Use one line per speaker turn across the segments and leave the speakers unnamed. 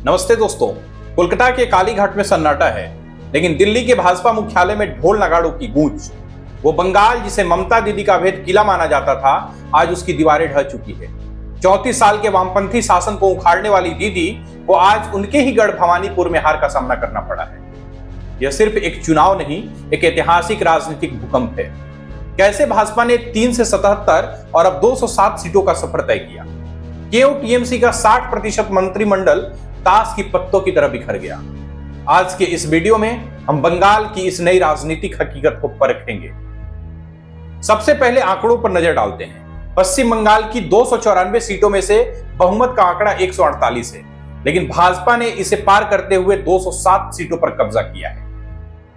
नमस्ते दोस्तों। कोलकाता के कालीघाट में सन्नाटा है, लेकिन दिल्ली के भाजपा मुख्यालय में ढोल नगाड़ों की गूंज। वो बंगाल जिसे ममता दीदी का अभेद किला माना जाता था, आज उसकी दीवारें ढह चुकी है। 34 साल के वामपंथी शासन को उखाड़ने वाली दीदी को आज उनके ही गढ़ भवानीपुर में हार का सामना करना पड़ा है। यह सिर्फ एक चुनाव नहीं, एक ऐतिहासिक राजनीतिक भूकंप है। कैसे भाजपा ने 3 से 77 और अब 207 सीटों का सफर तय किया। केओ टीएमसी का 60% मंत्रिमंडल ताश की पत्तों की तरह बिखर गया। आज के इस वीडियो में हम बंगाल की इस नई राजनीतिक हकीकत को परखेंगे। सबसे पहले आंकड़ों पर नजर डालते हैं। पश्चिम बंगाल की 294 सीटों में से बहुमत का आंकड़ा 148 है, लेकिन भाजपा ने इसे पार करते हुए 207 सीटों पर कब्जा किया है।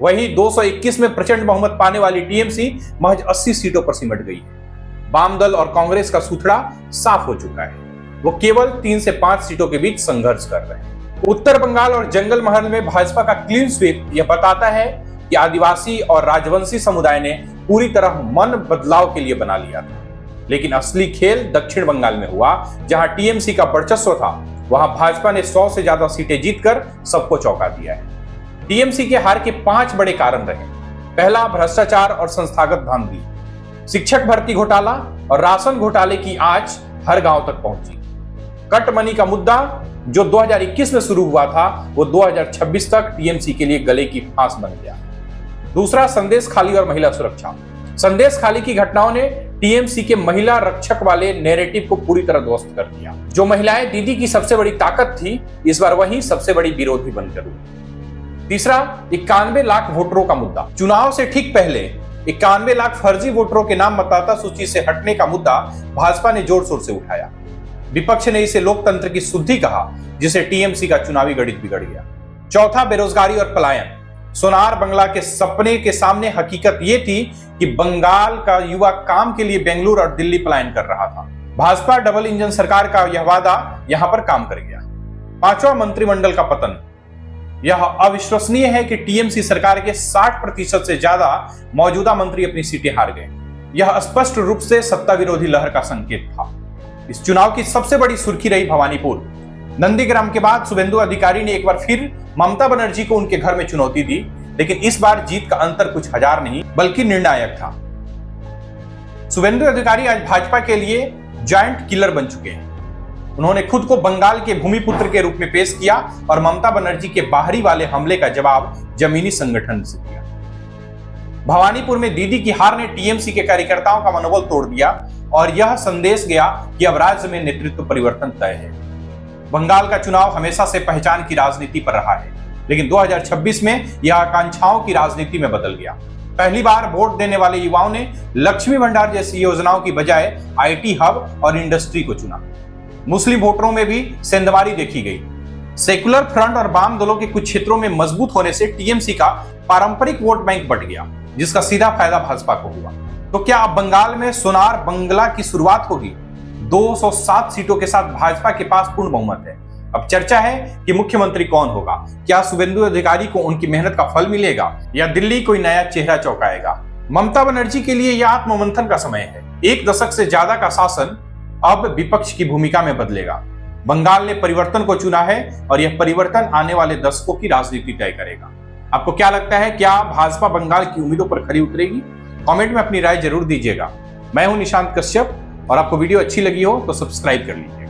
वहीं 221 में प्रचंड बहुमत पाने वाली टीएमसी महज 80 सीटों पर सिमट गई है। वाम दल और कांग्रेस का सूथड़ा साफ हो चुका है। वो केवल 3 से 5 सीटों के बीच संघर्ष कर रहे हैं। उत्तर बंगाल और जंगल महल में भाजपा का क्लीन स्वीप यह बताता है कि आदिवासी और राजवंशी समुदाय ने पूरी तरह मन बदलाव के लिए बना लिया था। लेकिन असली खेल दक्षिण बंगाल में हुआ, जहां टीएमसी का वर्चस्व था। वहां भाजपा ने 100 से ज्यादा सीटें जीतकर सबको चौंका दिया है। टीएमसी के हार के 5 बड़े कारण रहे। पहला, भ्रष्टाचार और संस्थागत धांधली। शिक्षक भर्ती घोटाला और राशन घोटाले की आंच हर गांव तक पहुंची। कट मनी का मुद्दा जो 2021 में शुरू हुआ था, वो 2026 तक टीएमसी के लिए गले की फांस बन गया। दूसरा, संदेश खाली और महिला सुरक्षा। संदेश खाली की घटनाओं ने टीएमसी के महिला रक्षक वाले नैरेटिव को पूरी तरह ध्वस्त कर दिया। जो महिलाएं दीदी की सबसे बड़ी ताकत थी, इस बार वही सबसे बड़ी विरोधी बनकर हुई। तीसरा, 91 लाख वोटरों का मुद्दा। चुनाव से ठीक पहले 91 लाख फर्जी वोटरों के नाम मतदाता सूची से हटने का मुद्दा भाजपा ने जोर शोर से उठाया। विपक्ष ने इसे लोकतंत्र की शुद्धि कहा, जिसे टीएमसी का चुनावी गणित बिगड़ गया। चौथा, बेरोजगारी और पलायन। सोनार बंगला के सपने के सामने हकीकत यह थी कि बंगाल का युवा काम के लिए बेंगलुरु और दिल्ली पलायन कर रहा था। भाजपा डबल इंजन सरकार का यह वादा यहां पर काम कर गया। पांचवा, मंत्रिमंडल का पतन। यह अविश्वसनीय है कि टीएमसी सरकार के 60% से ज्यादा मौजूदा मंत्री अपनी सीटें हार गए। यह स्पष्ट रूप से सत्ता विरोधी लहर का संकेत था। इस चुनाव की सबसे बड़ी सुर्खी रही भवानीपुर। नंदीग्राम के बाद शुभेंदु अधिकारी ने एक बार फिर ममता बनर्जी को उनके घर में चुनौती दी, लेकिन इस बार जीत का अंतर कुछ हजार नहीं बल्कि निर्णायक था। शुभेंदु अधिकारी आज भाजपा के लिए जायंट किलर बन चुके हैं। उन्होंने खुद को बंगाल के भूमिपुत्र के रूप में पेश किया और ममता बनर्जी के बाहरी वाले हमले का जवाब जमीनी संगठन से दिया। भवानीपुर में दीदी की हार ने टीएमसी के कार्यकर्ताओं का मनोबल तोड़ दिया और यह संदेश गया कि अब राज्य में नेतृत्व परिवर्तन तय है। बंगाल का चुनाव हमेशा से पहचान की राजनीति पर रहा है, लेकिन 2026 में यह आकांक्षाओं की राजनीति में बदल गया। पहली बार वोट देने वाले युवाओं ने लक्ष्मी भंडार जैसी योजनाओं की बजाय आईटी हब और इंडस्ट्री को चुना। मुस्लिम वोटरों में भी सेंधमारी देखी गई। सेकुलर फ्रंट और वाम दलों के कुछ क्षेत्रों में मजबूत होने से टीएमसी का पारंपरिक वोट बैंक बढ़ गया, जिसका सीधा फायदा भाजपा को हुआ। तो क्या अब बंगाल में सोनार बंगला की शुरुआत होगी? 207 सीटों के साथ भाजपा के पास पूर्ण बहुमत है। अब चर्चा है कि मुख्यमंत्री कौन होगा। क्या शुभेंदु अधिकारी को उनकी मेहनत का फल मिलेगा या दिल्ली कोई नया चेहरा चौंकाएगा? ममता बनर्जी के लिए यह आत्ममंथन का समय है। 1 दशक से ज्यादा का शासन अब विपक्ष की भूमिका में बदलेगा। बंगाल ने परिवर्तन को चुना है और यह परिवर्तन आने वाले दशकों की राजनीति तय करेगा। आपको क्या लगता है, क्या भाजपा बंगाल की उम्मीदों पर खरी उतरेगी? कमेंट में अपनी राय जरूर दीजिएगा। मैं हूं निशांत कश्यप और आपको वीडियो अच्छी लगी हो तो सब्सक्राइब कर लीजिए।